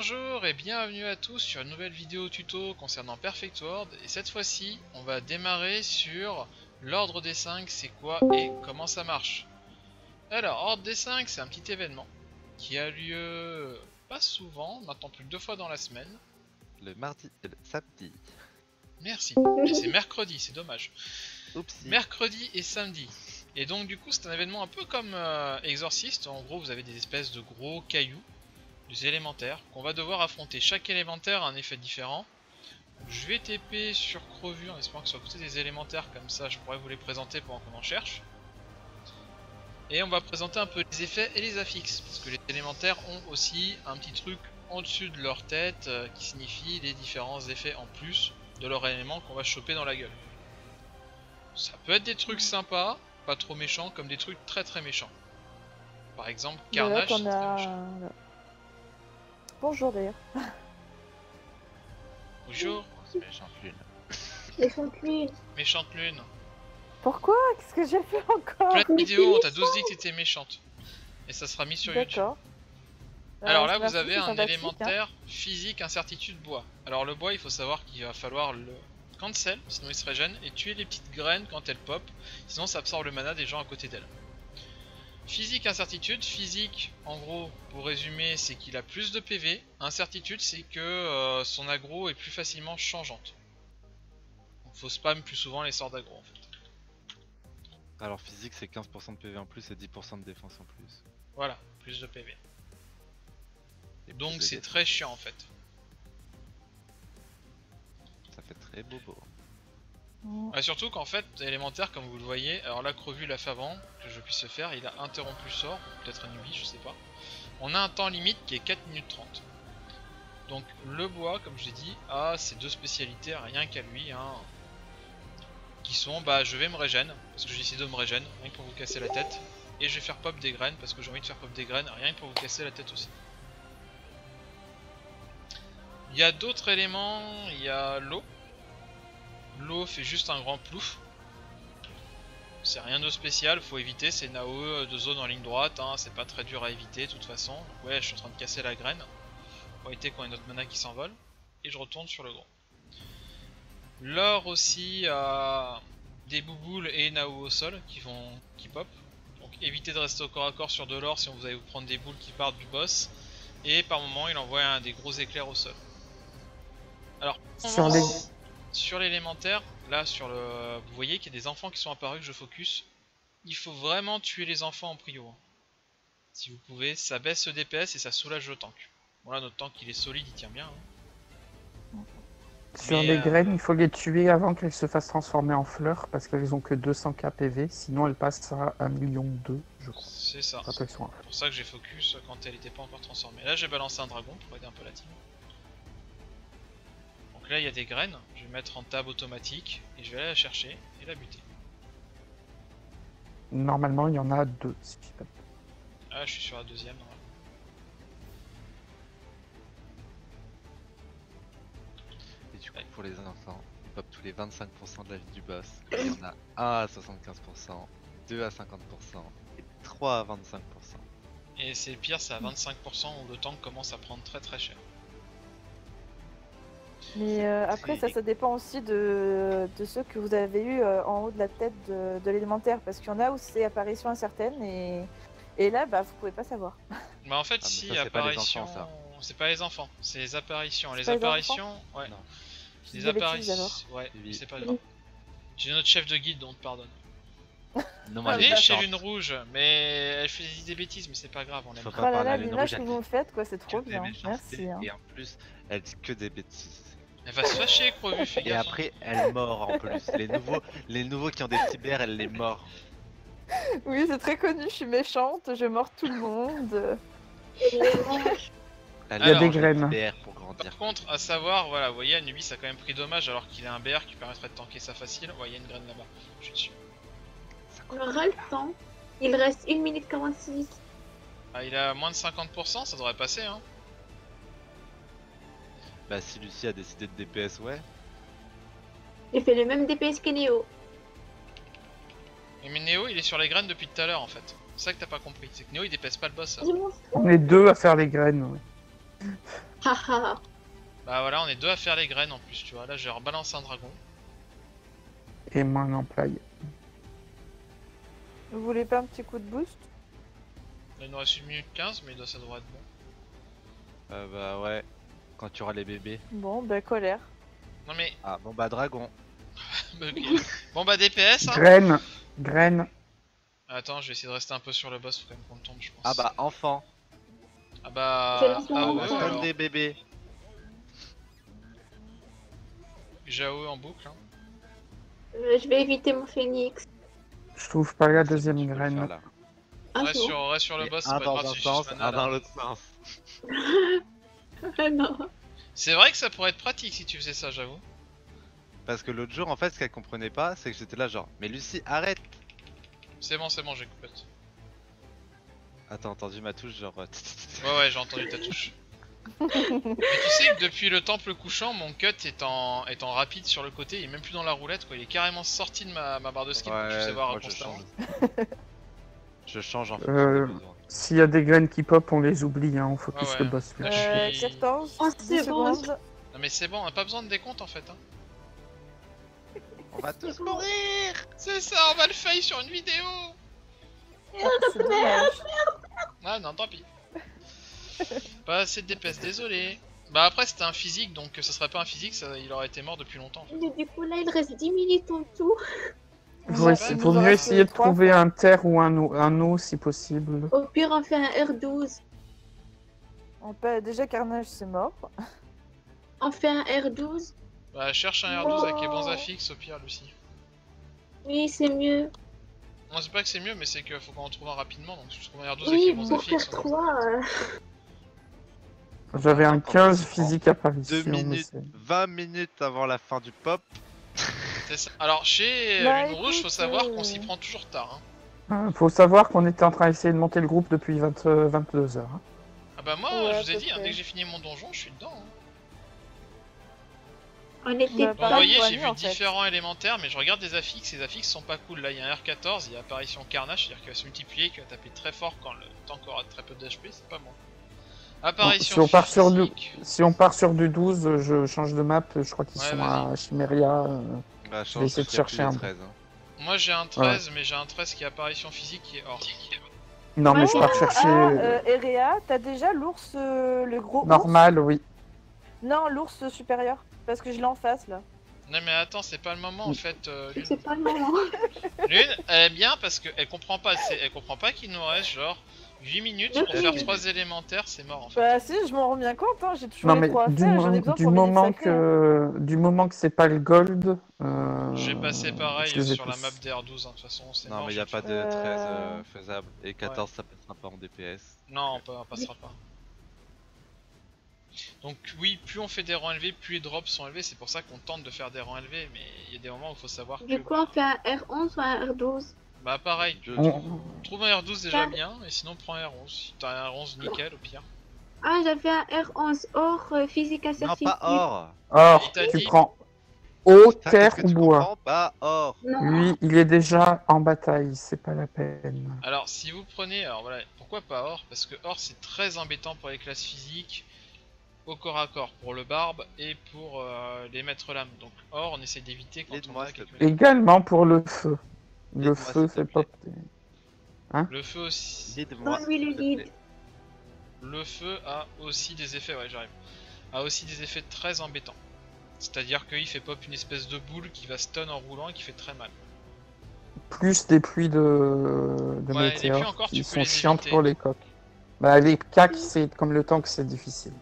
Bonjour et bienvenue à tous sur une nouvelle vidéo tuto concernant Perfect World. Et cette fois-ci, on va démarrer sur l'ordre des 5, c'est quoi et comment ça marche. Alors, ordre des 5, c'est un petit événement qui a lieu pas souvent, maintenant plus que 2 fois dans la semaine. Le mardi et le samedi. Merci. Et c'est mercredi, c'est dommage. Oupsie. Mercredi et samedi. Et donc du coup, c'est un événement un peu comme Exorcist. En gros, vous avez des espèces de gros cailloux, des élémentaires, qu'on va devoir affronter. Chaque élémentaire a un effet différent. Je vais TP sur Crevure en espérant que ce soit à côté des élémentaires, comme ça je pourrais vous les présenter pendant qu'on en cherche. Et on va présenter un peu les effets et les affixes, parce que les élémentaires ont aussi un petit truc en dessus de leur tête qui signifie les différents effets en plus de leur élément qu'on va choper dans la gueule. Ça peut être des trucs sympas, pas trop méchants, comme des trucs très très méchants. Par exemple, Carnage, c'est très méchant. Bonjour d'ailleurs. Bonjour. C'est méchante lune. Méchante lune. Méchante lune. Pourquoi? Qu'est-ce que j'ai fait encore? Plein de vidéos, on t'a 12 dit que t'étais méchante. Et ça sera mis sur YouTube. D'accord. Alors là, vous merci, avez c'est un sympathique, élémentaire physique, incertitude, bois. Alors le bois, il faut savoir qu'il va falloir le cancel, sinon il se régène, et tuer les petites graines quand elles pop, sinon ça absorbe le mana des gens à côté d'elle. Physique, incertitude. Physique, en gros, pour résumer, c'est qu'il a plus de PV. Incertitude, c'est que son aggro est plus facilement changeante. Donc faut spam plus souvent les sorts d'aggro en fait. Alors physique c'est 15% de PV en plus et 10% de défense en plus. Voilà, plus de PV. Et Donc plus de c'est défense. très chiant en fait. Ça fait très bobo. Surtout qu'en fait, élémentaire, comme vous le voyez, alors là, Crevu l'a fait avant que je puisse le faire, il a interrompu le sort, peut-être un newbie, je sais pas. On a un temps limite qui est 4 minutes 30. Donc le bois, comme je l'ai dit, a ses deux spécialités, rien qu'à lui, hein, qui sont, bah je vais me régène, parce que j'ai décidé de me régène, rien que pour vous casser la tête, et je vais faire pop des graines, parce que j'ai envie de faire pop des graines, rien que pour vous casser la tête aussi. Il y a d'autres éléments, il y a l'eau. L'eau fait juste un grand plouf. C'est rien de spécial, faut éviter, c'est Nao de zone en ligne droite, hein, c'est pas très dur à éviter de toute façon. Donc ouais, je suis en train de casser la graine, pour éviter qu'on ait notre mana qui s'envole. Et je retourne sur le gros. L'or aussi a des bouboules et Nao au sol qui pop. Donc évitez de rester au corps à corps sur de l'or si vous allez vous prendre des boules qui partent du boss. Et par moment il envoie des gros éclairs au sol. Alors, sur l'élémentaire, là sur le, vous voyez qu'il y a des enfants qui sont apparus que je focus. Il faut vraiment tuer les enfants en prio. Hein. Si vous pouvez, ça baisse le DPS et ça soulage le tank. Bon là notre tank il est solide, il tient bien. Hein. Sur les graines, il faut les tuer avant qu'elles se fassent transformer en fleurs parce qu'elles ont que 200k PV, sinon elles passent à 1,2 million, je crois. C'est ça. C'est C'est pour ça que j'ai focus quand elle n'était pas encore transformée. Là j'ai balancé un dragon pour aider un peu la team. Donc là il y a des graines, je vais mettre en tab automatique et je vais aller la chercher et la buter. Normalement, il y en a 2. Si je dis pas de- Ah je suis sur la deuxième. Ouais. Et du coup pour les enfants, ils pop tous les 25% de la vie du boss. Il y en a 1 à 75%, 2 à 50% et 3 à 25%. Et c'est le pire, c'est à 25% où le tank commence à prendre très très cher. Mais après, ça dépend aussi de ceux que vous avez eu en haut de la tête de l'élémentaire. Parce qu'il y en a où c'est apparition incertaine et là, bah, vous pouvez pas savoir. Bah en fait, Ah, mais si, ça, c'est pas les apparition, enfants, ça. c'est pas les enfants, c'est les apparitions. Les pas les apparitions, ouais. Non. Je dis Les des bêtises, apparitions, alors. ouais, Oui. c'est pas grave. J'ai notre chef de guilde, donc pardonne. Non, Elle elle est est chez méchante. Lune Rouge, mais elle fait des bêtises, mais c'est pas grave, on l'aime. Faut Oh pas là parler là, à Lune l'image Rouge, que elle vous me dit faites, quoi, c'est trop que des bien. méchancetés, Merci. Hein. et en plus elle dit que des bêtises. Elle va se fâcher, Crevu, fais Et gaffe. après elle mord en plus. Les nouveaux qui ont des cyber, elle les mord. Oui, c'est très connu, je suis méchante, je mords tout le monde. Elle Il y a Alors, des graines. BR pour grandir. Par contre, à savoir, voilà, vous voyez, Anubis a quand même pris dommage alors qu'il a un BR qui permettrait de tanker ça facile. Ouais, il y a une graine là-bas, je suis dessus. On aura le temps. Il reste 1 minute 46. Ah, il a moins de 50%, ça devrait passer, hein. Bah si Lucie a décidé de DPS, ouais. Il fait le même DPS que Néo. Mais Néo, il est sur les graines depuis tout à l'heure en fait. C'est ça que t'as pas compris, c'est que Néo il dépasse pas le boss. Ça. On est 2 à faire les graines. Ouais. Haha. Bah voilà, on est deux à faire les graines en plus, tu vois. Là, j'ai rebalancé un dragon. Et moi un employé. Vous voulez pas un petit coup de boost? Il nous reste 1 minute 15, mais ça devrait être bon. Bah ouais, quand tu auras les bébés. Bon, bah colère. Non mais, Ah bon bah dragon. ok. Bon bah DPS, hein. Graine. Graine. Attends, je vais essayer de rester un peu sur le boss, faut quand même qu'on tombe, je pense. Ah bah enfant. Ah C'est bah... lancement Ah en ouais, enfant. Donne alors. des bébés. J'ai AOE en boucle, hein. Je vais éviter mon phénix. Je trouve pas la C'est bon, deuxième tu peux le faire, graine. là. Ah, Reste c'est sur le Et boss, c'est un pas dans grave un si j'ai sens, juste mana, un dans là. l'autre sens. bon. Non. C'est vrai que ça pourrait être pratique si tu faisais ça, j'avoue. Parce que l'autre jour, en fait, ce qu'elle comprenait pas, c'est que j'étais là genre, mais Lucie, arrête. C'est bon, j'ai coupé. Ah, t'as entendu ma touche genre. Ouais, j'ai entendu ta touche. Mais tu sais que depuis le temple couchant, mon cut étant rapide sur le côté, il est même plus dans la roulette, quoi. Il est carrément sorti de ma barre de skill, pour que tu sais voir moi, constamment. Je change en fait. S'il y a des graines qui pop, on les oublie, hein, on focus Ouais, ouais. le boss. Là, Là. je suis- 14, Oh, 10 c'est bon. secondes. Non mais c'est bon, on a pas besoin de décompte en fait, hein. On va tous mourir. C'est ça, on va le fail sur une vidéo. C'est dommage. Ah non, tant pis. Pas assez de DPS, désolé. Bah après c'était un physique, donc ça serait pas un physique, il aurait été mort depuis longtemps. En fait. Mais du coup, là, il reste 10 minutes en tout. Faut, faut mieux essayer de trouver un terre ou un eau si possible. Au pire, on fait un R12. Déjà, Carnage, c'est mort. On fait un R12. Bah cherche un R12 avec les bons affixes au pire, Lucie. Oui, c'est mieux. Non, c'est pas que c'est mieux, mais c'est qu'il faut qu'on en trouve un rapidement, donc si tu trouves un R12 avec Oui, les bons pour affixes. faire 3. J'avais un Attends, 15 ça prend physique apparition. 2 mais minutes, c'est- 20 minutes avant la fin du pop. C'est ça. Alors chez Bah, Lune Rouge, faut écoute, savoir qu'on s'y prend toujours tard. Hein. Faut savoir qu'on était en train d'essayer de monter le groupe depuis 22 heures. hein. Ah bah moi, Ouais, je vous ai à dit, peu hein, près. dès que j'ai fini mon donjon, je suis dedans. Hein. On était Bah, Bon, vous pareil voyez, pour j'ai Annie, vu en fait. différents élémentaires, mais je regarde des affixes, les affixes sont pas cool. Là, il y a un R14, il y a apparition Carnage, c'est-à-dire qu'il va se multiplier, qu'il va taper très fort quand le tank aura très peu d'HP, c'est pas bon. Apparition si on part sur le- physique. Si on part sur du 12, je change de map. Je crois qu'ils Ouais, sont vas-y. à Chimeria. Bah, Je vais essayer de chercher un. 13. Hein. Moi j'ai un 13, mais j'ai un 13 qui est apparition physique qui est hors. Non, mais je pars Ah, chercher Erea, t'as déjà l'ours, le gros normal, oui. ours? Non, l'ours supérieur. Parce que je l'ai en face, là. Non mais attends, c'est pas le moment en fait. Lune. C'est pas le moment. Lune, elle est bien parce qu'elle comprend pas, elle comprend pas qu'il nous reste genre 8 minutes pour faire 3 élémentaires, c'est mort en fait. Bah si, je m'en rends bien compte, hein. J'ai toujours Non, les mais 3 à du, faire, j'en ai besoin pour mes sacrés, hein. du moment que c'est pas le gold. J'ai passé pareil je les ai sur la tous. map DR12, hein, de toute façon c'est Non, mort. mais y a j'ai pas fait. de 13 faisable. Et 14, ça passera pas en DPS. Non, on passera pas. Donc oui, plus on fait des rangs élevés, plus les drops sont élevés, c'est pour ça qu'on tente de faire des rangs élevés, mais il y a des moments où il faut savoir que... Du coup, on fait un R11 ou un R12. Bah pareil, trouve un R12 déjà bien, et sinon prends un R11, si t'as un R11 nickel au pire. Ah, j'avais un R11 hors physique Non, assertif. pas or. Or, Il t'a tu dit- prends eau, Ça, terre qu'est-ce que ou tu bois. comprends Pas or. Non. Lui, il est déjà en bataille, c'est pas la peine. Alors si vous prenez, alors voilà, pourquoi pas or? Parce que or c'est très embêtant pour les classes physiques, au corps à corps, pour le barbe et pour les maîtres lames. Donc or on essaie d'éviter quand on Aide-moi, a s'il te quelques... plaît. Également pour le feu. Le Aide-moi, feu s'il te fait plaît. pop. Le feu aussi... Aide-moi. Donne-lui le s'il te lead. plaît. Le feu a aussi des effets, ouais j'arrive, a aussi des effets très embêtants. C'est-à-dire qu'il fait pop une espèce de boule qui va stun en roulant et qui fait très mal. Plus des pluies de Ouais, les pluies météores encore, qui tu peux sont les chiantes éviter. pour les coques. Bah, les cacs, c'est comme le tank, c'est difficile.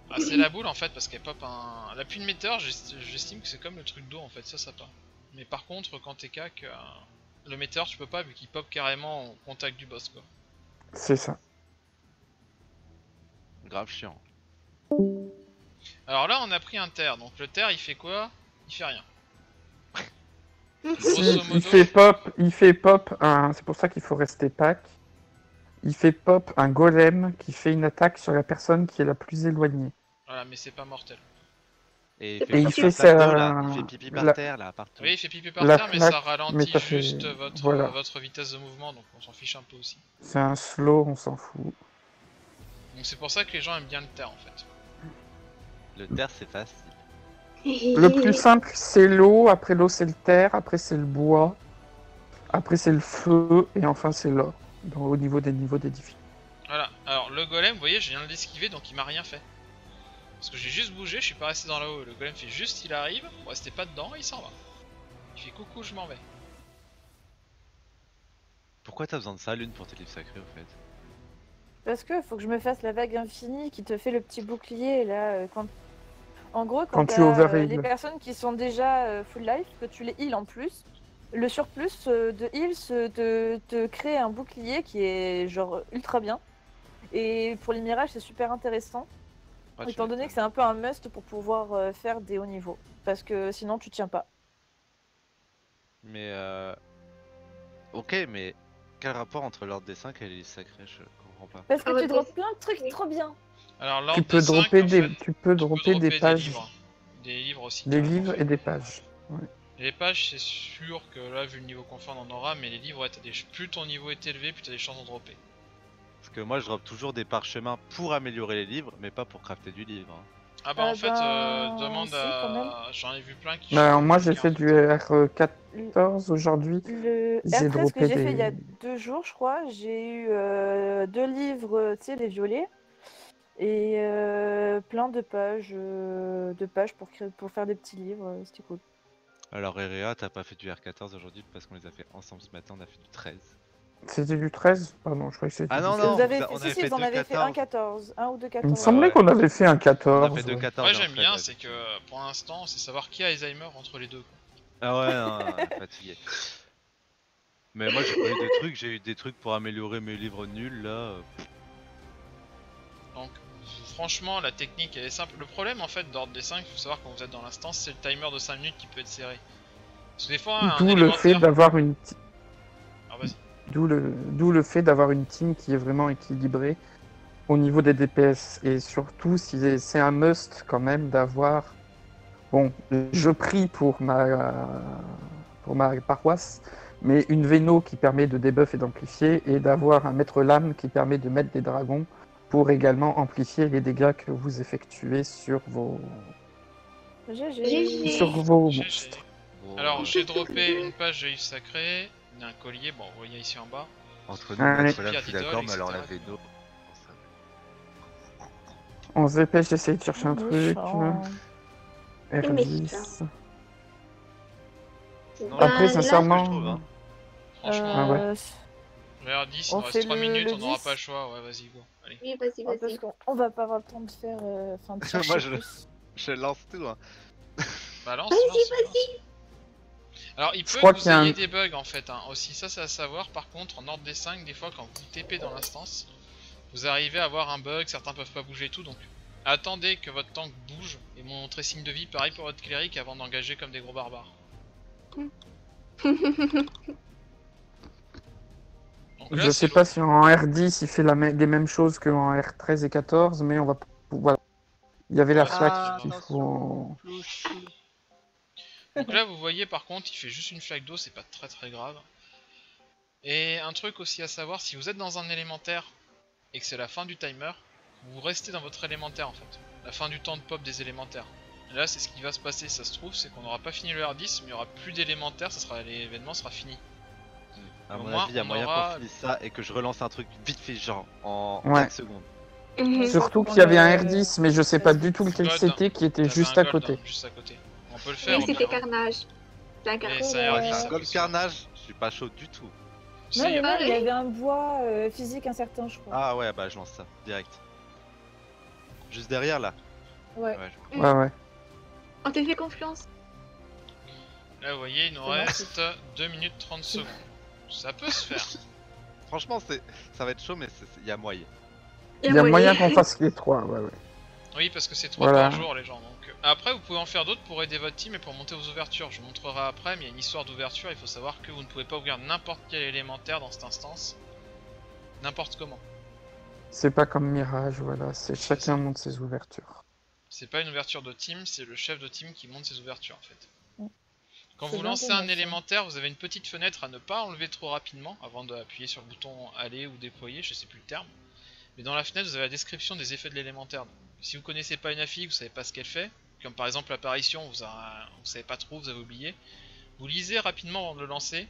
Ah, c'est la boule en fait, parce qu'elle pop un... La pluie de météore, j'estime que c'est comme le truc d'eau en fait, ça part. Mais par contre, quand t'es cac, le météore tu peux pas vu qu'il pop carrément au contact du boss quoi. C'est ça. Grave chiant. Alors là on a pris un terre, donc le terre il fait quoi? Il fait rien. Si, Grosso modo, il fait pop un. C'est pour ça qu'il faut rester pack. Il fait pop un golem qui fait une attaque sur la personne qui est la plus éloignée. voilà, mais c'est pas mortel. Et Et il il fait, fait ça... ça- là. Il fait pipi par la- terre là, partout. Oui, il fait pipi par La terre, mais ça flaque, mais ralentit ça fait- juste votre, voilà. votre vitesse de mouvement, donc on s'en fiche un peu aussi. C'est un slow, on s'en fout. Donc c'est pour ça que les gens aiment bien le terre en fait. Le terre, c'est facile. Le plus simple, c'est l'eau. Après l'eau, c'est le terre. Après, c'est le bois. Après, c'est le feu. Et enfin, c'est l'or. Au niveau des niveaux des difficultés. Voilà, alors le golem, vous voyez, je viens de l'esquiver donc il m'a rien fait. Parce que j'ai juste bougé, je suis pas resté dans la haut. Le golem fait juste, il arrive, vous restez pas dedans et il s'en va. Il fait coucou, je m'en vais. Pourquoi t'as besoin de ça, Lune, pour tes livres sacrés, au fait? Parce que faut que je me fasse la vague infinie qui te fait le petit bouclier là. En gros, Quand quand tu overheal. les personnes qui sont déjà full life, que tu les heal en plus, le surplus de heal te crée un bouclier qui est genre ultra bien. Et pour les mirages, c'est super intéressant. Ouais, tu Étant donné m'étonnes. que c'est un peu un must pour pouvoir faire des hauts niveaux. Parce que sinon, tu tiens pas. Mais Ok, mais quel rapport entre l'ordre des 5 et les livres sacrés? Je comprends pas. Parce que Ah, tu ok. drops plein de trucs trop bien. Alors Tu l'ordre peux des 5, dropper en des, fait, tu peux dropper des pages, livres. Des livres aussi. des carrément. livres et des pages. Les pages, c'est sûr que là, vu le niveau confort, on en aura, mais les livres, ouais, plus ton niveau est élevé, plus t'as des chances d'en dropper. Parce que moi, je drop toujours des parchemins pour améliorer les livres, mais pas pour crafter du livre. Hein. Ah bah en fait, demande si, quand même. à... J'en ai vu plein qui... Alors, font moi, du j'ai gain, fait en du fait. R14 aujourd'hui. Le J'ai R13 que droppé j'ai fait il y a des... 2 jours, je crois, j'ai eu 2 livres, tu sais, les violets, et plein de pages pour faire des petits livres, c'était cool. Alors, Erea, t'as pas fait du R14 aujourd'hui parce qu'on les a fait ensemble ce matin, on a fait du 13. C'était du 13? Pardon, je croyais que c'était Ah du non, 13. non, Vous avez on fait, avait si, fait vous en deux avez fait un 14. 14, un ou deux Il me 14. semblait ouais. qu'on avait fait un On 14. a fait 2 ouais. 14. Moi en j'aime fait, bien, ouais, c'est que effectivement. pour l'instant, c'est savoir qui a Alzheimer entre les deux. Ah ouais, non, fatigué. Mais moi, j'ai pas eu de trucs, j'ai eu des trucs pour améliorer mes livres nuls là. Donc franchement, la technique elle est simple. Le problème en fait d'ordre des 5, il faut savoir quand vous êtes dans l'instance, c'est le timer de 5 minutes qui peut être serré. Parce que des fois, un D'où le fait élémentaire... d'avoir une... Ah vas-y. D'où le fait d'avoir une team qui est vraiment équilibrée au niveau des DPS. Et surtout, si c'est un must quand même d'avoir... Bon, je prie pour ma paroisse, mais une Véno qui permet de debuff et d'amplifier, et d'avoir un maître lame qui permet de mettre des dragons pour également amplifier les dégâts que vous effectuez sur vos GG. sur vos GG. monstres. Bon, Alors j'ai droppé une page de livre sacré, un collier, bon vous voyez ici en bas. entre nous, Allez. maître là, je suis Pierre d'accord, d'idole, mais alors la etc. Véno. On se dépêche d'essayer de chercher un truc. Méchant. R10. Non, Après, là, sincèrement... je trouve, hein. Franchement, Ah ouais. le R10, il On nous fait reste 3 le minutes, on 10. n'aura pas le choix, ouais vas-y go, allez. Oui, vas-y, Parce vas-y. qu'on va pas avoir le temps de faire, enfin de Moi, chercher je- plus. Je lance tout, hein. Balance, Vas-y, lance, vas-y. lance. Alors il peut crois que vous qu'il y a ayez un- des bugs en fait, hein. Aussi ça c'est à savoir, par contre en ordre des 5, des fois quand vous TP dans l'instance, vous arrivez à avoir un bug, certains peuvent pas bouger et tout, donc attendez que votre tank bouge et montrez signe de vie, pareil pour votre cléric avant d'engager comme des gros barbares. Donc là, Je c'est sais pas si en R10 il fait les mêmes choses qu'en R13 et 14, mais on va... Voilà. Il y avait la Ouais, flaque ah, qu'il faut... Donc là vous voyez par contre il fait juste une flaque d'eau, c'est pas très très grave. Et un truc aussi à savoir, si vous êtes dans un élémentaire et que c'est la fin du timer, vous restez dans votre élémentaire en fait. La fin du temps de pop des élémentaires. Et là c'est ce qui va se passer, ça se trouve, c'est qu'on n'aura pas fini le R10 mais il y aura plus d'élémentaires, l'événement sera fini. À Au mon moins, avis, il y a on moyen aura- qu'on finisse ça et que je relance un truc vite fait, genre en Ouais. 4 secondes. Mhm. Surtout qu'il y avait un R10, mais je sais pas du tout lequel Gold, c'était, qui était T'avais juste un à gold, côté. hein, juste à côté. On peut le faire. Oui, c'était au pire, hein. Carnage. C'est un Et carnage. ça Ouais, R10, c'est ça un peut gold se faire. carnage, je suis pas chaud du tout. Si, Non, mais y a- même, il y Ouais. avait un bois physique incertain, je crois. Ah ouais, bah je lance ça, direct. Juste derrière là. Ouais. je- Ouais, ouais. On te fait confiance. Là vous voyez il nous C'est bon, reste 2 minutes 30 secondes. Ça peut se faire. Franchement, ça va être chaud, mais il y a moyen. Il y a moyen qu'on fasse les trois, ouais, ouais. Oui parce que c'est 3 Voilà. par jour les gens. Donc après vous pouvez en faire d'autres pour aider votre team et pour monter aux ouvertures. Je vous montrerai après mais il y a une histoire d'ouverture. Il faut savoir que vous ne pouvez pas ouvrir n'importe quel élémentaire dans cette instance. N'importe comment. C'est pas comme Mirage, voilà. C'est ça. chacun monte ses ouvertures. C'est pas une ouverture de team, c'est le chef de team qui monte ses ouvertures en fait. Mm. Quand C'est vous bien lancez dommage, un ça. élémentaire, vous avez une petite fenêtre à ne pas enlever trop rapidement avant d'appuyer sur le bouton aller ou déployer, je sais plus le terme. Mais dans la fenêtre, vous avez la description des effets de l'élémentaire. Donc, si vous connaissez pas une affiche, vous savez pas ce qu'elle fait, comme par exemple l'apparition, vous savez pas trop, vous avez oublié, vous lisez rapidement avant de le lancer,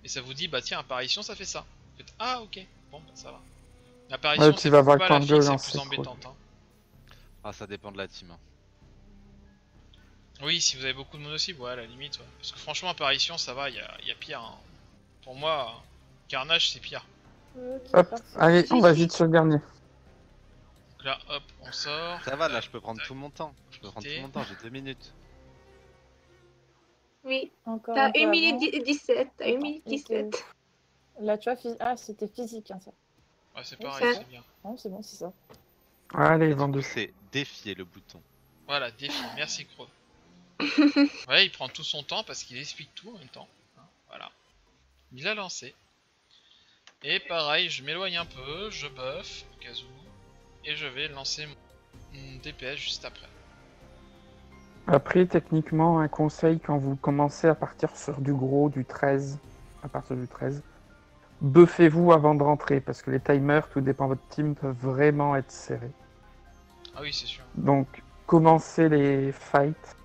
et ça vous dit, bah tiens, apparition, ça fait ça. Vous faites, ah ok, bon, bah ça va. Ouais, L'apparition, tu c'est vas beaucoup avoir le pas temps la de le fixe, c'est lancer, plus quoi. embêtante. Hein. Ah, ça dépend de la team. Hein. Oui, si vous avez beaucoup de mono-cibles, ouais, à la limite, ouais. Parce que franchement, apparition, ça va, y a pire. Hein. Pour moi, Carnage, c'est pire. Ok, Hop, parfait. allez, on va GG. vite sur le dernier. Donc là, hop, on sort. Ça va, là, Tac, je peux prendre tac. tout mon temps. Je peux prendre tout mon temps, j'ai 2 minutes. Oui, Encore t'as un peu 1 avant. minute 17. T'as 1 Attends, minute il te- 17. Là, tu vois, ah, c'était physique, hein, ça. Ouais, c'est Oui, pareil, ça. c'est bien. Non, c'est bon, c'est ça. Allez, Et du vendu. coup, c'est défier le bouton. Voilà, défi, merci Crow. Ouais, il prend tout son temps parce qu'il explique tout en même temps. Hein, voilà. Il a lancé. Et pareil, je m'éloigne un peu, je buff, au cas où. Et je vais lancer mon DPS juste après. Après, techniquement, un conseil quand vous commencez à partir sur du gros, du 13, à partir du 13, buffez-vous avant de rentrer parce que les timers, tout dépend de votre team, peuvent vraiment être serrés. Ah oui, c'est sûr. Donc, commencez les fights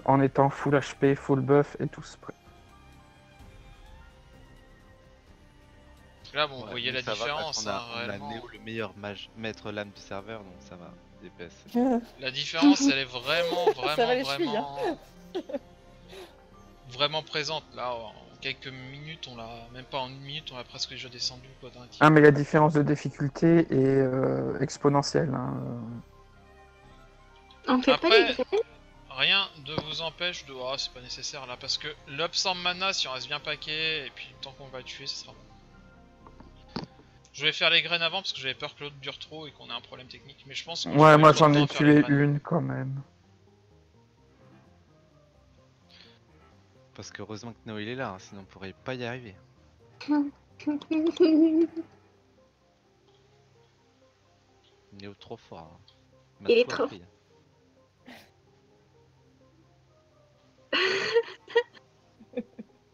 en étant full HP, full buff et tous prêts. Parce que là, bon, vous Ouais, voyez nous, la ça va parce différence, qu'on hein, on a réellement. Néo, le meilleur maître lame du serveur, donc ça va. DPS. La différence, elle est vraiment, Ça va les chevilles, vraiment présente. Là, en quelques minutes, on l'a, même pas en une minute, on l'a presque déjà descendu quoi d'un team. Ah, mais la différence de difficulté est exponentielle. Hein. On fait pas Après, les graines. rien ne vous empêche de... Ah, c'est pas nécessaire là, parce que l'absent mana, si on reste bien paquet, et puis tant qu'on va tuer, ce sera bon. Je voulais faire les graines avant, parce que j'avais peur que l'autre dure trop et qu'on ait un problème technique, mais je pense que Ouais, moi trop de j'en temps ai à faire les tué graines. une quand même. Parce que heureusement que Néo il est là, hein, sinon on pourrait pas y arriver. Néo trop fort. Hein. m'a Il est tout trop appris, hein.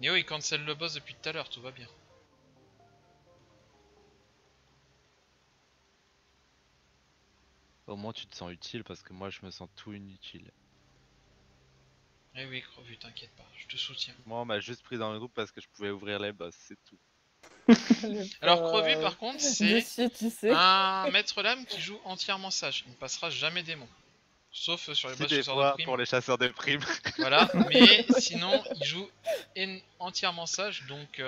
Néo il cancel le boss depuis tout à l'heure, tout va bien. Au moins tu te sens utile parce que moi je me sens tout inutile. Eh oui, Crovu, t'inquiète pas, je te soutiens. Moi on m'a juste pris dans le groupe parce que je pouvais ouvrir les boss, c'est tout. Alors Crovu par contre, c'est Dessus, tu sais. un maître lame qui joue entièrement sage, il ne passera jamais démon. Sauf sur les Si boss des chasseurs de fois primes. pour les chasseurs de primes. Voilà, mais sinon il joue entièrement sage, donc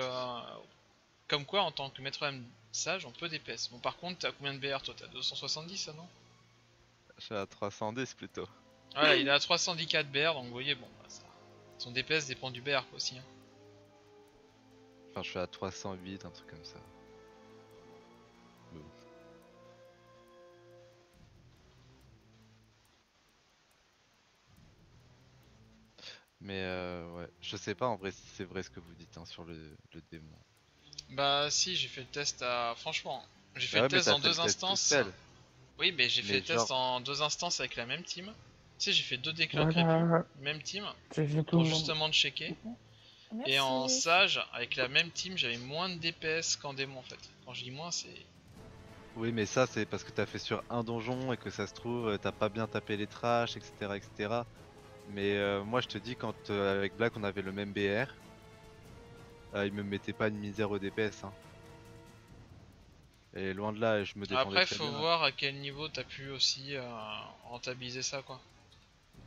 comme quoi en tant que maître lame sage on peut DPS. Bon par contre t'as combien de BR toi? T'as 270 ça non? Je suis à 310 plutôt. Voilà, il est à 314 BR, donc vous voyez, bon, bah, ça... son DPS dépend du BR quoi, aussi. Hein. Enfin je suis à 308, un truc comme ça. Bon. Mais ouais, je sais pas en vrai si c'est vrai ce que vous dites hein, sur le démon. Bah si, j'ai fait le test à... Franchement, j'ai fait Ah le ouais, mais test t'as en fait le deux test tout instances. seul. Oui, mais j'ai fait Mais le test genre- en 2 instances avec la même team. Tu sais, j'ai fait 2 déclins crépus, Voilà, même team, j'ai vu tout pour le monde. justement checker. Merci. Et en sage, avec la même team, j'avais moins de DPS qu'en démon en fait. Quand je dis moins, c'est... Oui mais ça c'est parce que t'as fait sur un donjon et que ça se trouve t'as pas bien tapé les trashs etc etc. Mais moi je te dis quand avec Black on avait le même BR, il me mettait pas une misère au DPS hein. Et loin de là je me défendais Après, très faut bien. voir à quel niveau t'as pu aussi rentabiliser ça quoi.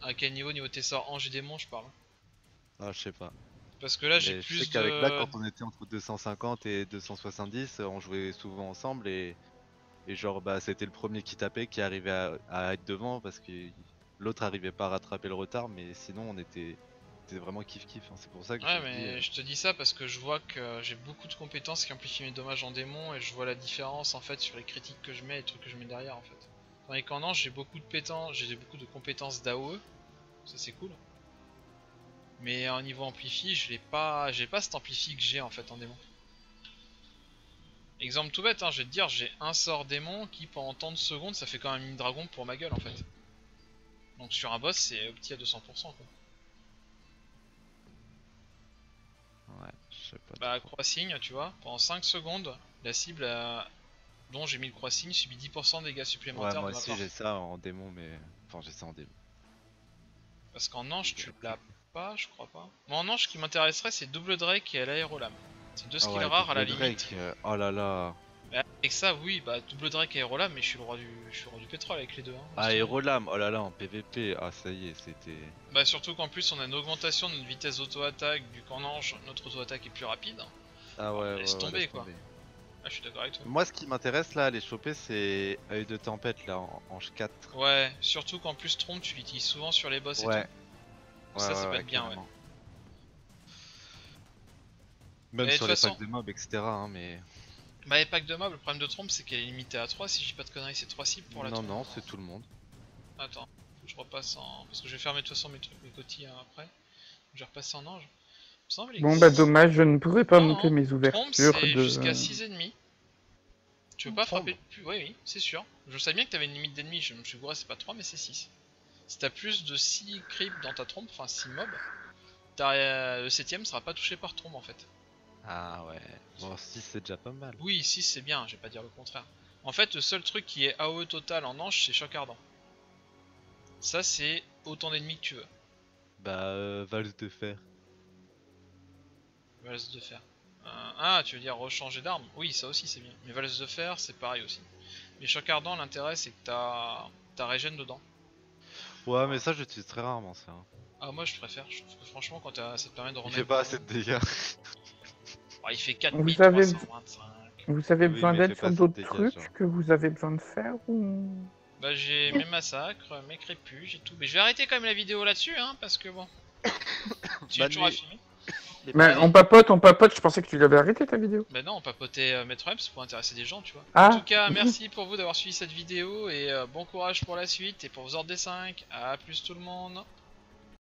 À quel niveau tes sorts ange et démon, je parle. Ah je sais pas. Parce que là, j'ai Mais je plus sais qu'avec Black de... quand on était entre 250 et 270 on jouait souvent ensemble et genre bah c'était le premier qui tapait qui arrivait à être devant parce que l'autre arrivait pas à rattraper le retard mais sinon on était vraiment kiff kiff hein. C'est pour ça que Ouais, je dis mais je te dis ça parce que je vois que j'ai beaucoup de compétences qui amplifient mes dommages en démon et je vois la différence en fait sur les critiques que je mets et les trucs que je mets derrière en fait. Tandis qu'en ange, j'ai beaucoup de compétences d'AOE, ça c'est cool. Mais en niveau amplifie, j'ai pas cet amplifie que j'ai en fait en démon. Exemple tout bête, hein, je vais te dire, j'ai un sort démon qui pendant tant de secondes ça fait quand même une dragon pour ma gueule en fait. Donc sur un boss c'est opti à 200% quoi. ouais je sais pas Bah trop. croix signe tu vois, pendant 5 secondes la cible dont j'ai mis le croissing, subit 10% de dégâts Ouais, supplémentaires moi de ma aussi part. j'ai ça en démon, mais. Enfin, j'ai ça en démon. Parce qu'en ange, tu l'as pas, je crois pas. Moi, en ange, ce qui m'intéresserait, c'est double Drake et l'aérolame. C'est deux Ah skills ouais, rares à la double limite. Drake, oh là là. Mais avec ça, oui, bah double Drake et aérolame, mais je suis le roi du pétrole avec les deux. Hein, Ah, Aérolame, oh là là, en PVP, ah ça y est, c'était. Bah surtout qu'en plus on a une augmentation de notre vitesse d'auto-attaque, vu qu'en ange notre auto-attaque est plus rapide. Ah ouais, laisse ouais, tomber, laisse quoi. tomber. Ah, je suis d'accord avec toi. Moi, ce qui m'intéresse là à les choper, c'est œil de tempête là, en ange 4. Ouais, surtout qu'en plus Trompe tu l'utilises souvent sur les boss et Ouais. tout. Ça peut être bien, carrément. ouais. Même Et de sur toute les façon- packs de mobs, etc. Hein, mais. Bah les packs de mobs, le problème de Trompe c'est qu'elle est limitée à 3, si je dis pas de conneries c'est 3 cibles pour la Non, Trompe. non, c'est tout le monde. Attends, faut que je repasse en... Parce que je vais fermer de toute façon mes trucs, mes cotilles après. Je vais repasser en ange. Il me semble Bon, que- bah dommage, je ne pourrais pas Non, monter non, mes Trompe ouvertures c'est de... jusqu'à 6 ennemis. Tu veux pas Trompe. frapper plus? Oui, oui, c'est sûr. Je savais bien que t'avais une limite d'ennemis, je me suis gouré, c'est pas 3 mais c'est 6. Si t'as plus de 6 creeps dans ta trompe, enfin 6 mobs, le 7ème sera pas touché par trompe en fait. Ah ouais. Bon, 6 c'est déjà pas mal. Oui, 6 c'est bien, je vais pas dire le contraire. En fait, le seul truc qui est AOE total en ange, c'est choc ardent. Ça, c'est autant d'ennemis que tu veux. Bah, valse de fer. Valse de fer. Ah, tu veux dire rechanger d'arme? Oui, ça aussi c'est bien. Mais valse de fer, c'est pareil aussi. Mais choc ardent, l'intérêt c'est que t'as régène dedans. Ouais, mais ça, j'utilise très rarement ça. Hein. Ah, moi je préfère, je trouve que franchement, quand ça te permet de Il remettre. fait pas assez de dégâts. Ah, il fait Vous avez- 4325. Vous avez Oui, besoin mais d'aide fais sur pas d'autres cette trucs dégage, hein. que vous avez besoin de faire ou... Bah, j'ai mes massacres, mes crépus, j'ai tout. Mais je vais arrêter quand même la vidéo là-dessus, hein, parce que bon. Tu Bonne toujours à nuit. filmer? Mais on papote, je pensais que tu l'avais arrêté ta vidéo. Bah non, on papotait Metro Reps pour intéresser des gens, tu vois. Ah. En tout cas, merci pour vous d'avoir suivi cette vidéo et bon courage pour la suite et pour vos ordres des 5. À plus tout le monde.